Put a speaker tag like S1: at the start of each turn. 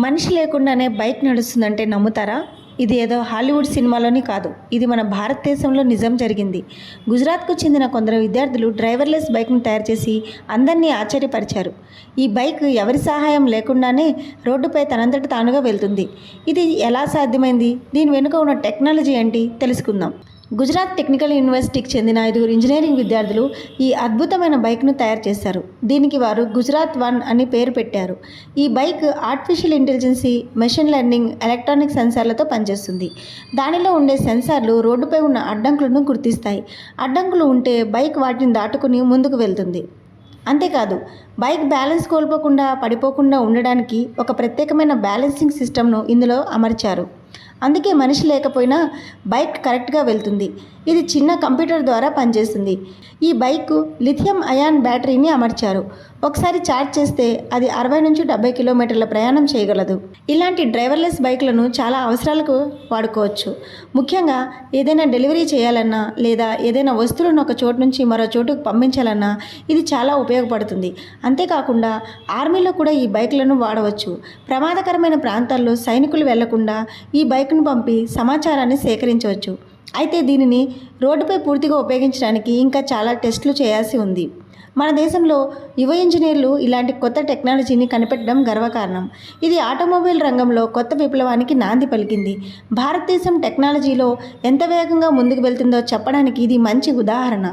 S1: మనిషి లేకుండానే బైక్ నడుస్తుందంటే నమ్ముతారా? ఇది ఏదో హాలీవుడ్ సినిమాలోని కాదు. ఇది మన భారతదేశంలో నిజం జరిగింది. గుజరాత్కు చెందిన కొందరు విద్యార్థులు డ్రైవర్లెస్ బైక్ను తయారు చేసి అందరినీ ఆశ్చర్యపరిచారు. ఈ బైక్ ఎవరి సహాయం లేకుండానే రోడ్డుపై తనంతట తానుగా వెళ్తుంది. ఇది ఎలా సాధ్యమైంది? దీని వెనుక ఉన్న టెక్నాలజీ ఏంటి తెలుసుకుందాం. గుజరాత్ టెక్నికల్ యూనివర్సిటీకి చెందిన 5 ఇంజనీరింగ్ విద్యార్థులు ఈ అద్భుతమైన బైక్ను తయారు చేశారు. దీనికి వారు గుజరాత్ 1 అని పేరు పెట్టారు. ఈ bike artificial intelligence, machine learning, electronic సెన్సార్లతో పనిచేస్తుంది. దానిలో ఉండే సెన్సార్లు రోడ్డుపై ఉన్న అడ్డంకులను గుర్తిస్తాయి. అడ్డంకులు ఉంటే బైక్ వాటిని దాటుకుని ముందుకు వెళ్తుంది. అంతేకాదు, బైక్ బ్యాలెన్స్ కోల్పోకుండా పడిపోకుండా ఉండడానికి ఒక ప్రత్యేకమైన బ్యాలెన్సింగ్ సిస్టమ్ను ఇందులో అమర్చారు. అందుకే మనిషి లేకపోయినా బైక్ కరెక్ట్గా వెళ్తుంది. ఇది చిన్న కంప్యూటర్ ద్వారా పనిచేస్తుంది. ఈ బైక్ లిథియం అయాన్ బ్యాటరీని అమర్చారు. ఒకసారి ఛార్జ్ చేస్తే అది 60 నుంచి 70 కిలోమీటర్ల ప్రయాణం చేయగలదు. ఇలాంటి డ్రైవర్లెస్ బైక్లను చాలా అవసరాలకు వాడుకోవచ్చు. ముఖ్యంగా ఏదైనా డెలివరీ చేయాలన్నా లేదా ఏదైనా వస్తువులను ఒక చోటు నుంచి మరో చోటుకు పంపించాలన్నా ఇది చాలా ఉపయోగపడుతుంది. అంతేకాకుండా ఆర్మీలో కూడా ఈ బైక్లను వాడవచ్చు. ప్రమాదకరమైన ప్రాంతాల్లో సైనికులు వెళ్లకుండా ఈ బైక్ను పంపి సమాచారాన్ని సేకరించవచ్చు. అయితే దీనిని రోడ్డుపై పూర్తిగా ఉపయోగించడానికి ఇంకా చాలా టెస్టులు చేయాల్సి ఉంది. మన దేశంలో యువ ఇంజనీర్లు ఇలాంటి కొత్త టెక్నాలజీని కనిపెట్టడం గర్వకారణం. ఇది ఆటోమొబైల్ రంగంలో కొత్త విప్లవానికి నాంది పలికింది. భారతదేశం టెక్నాలజీలో ఎంత వేగంగా ముందుకు వెళ్తుందో చెప్పడానికి ఇది మంచి ఉదాహరణ.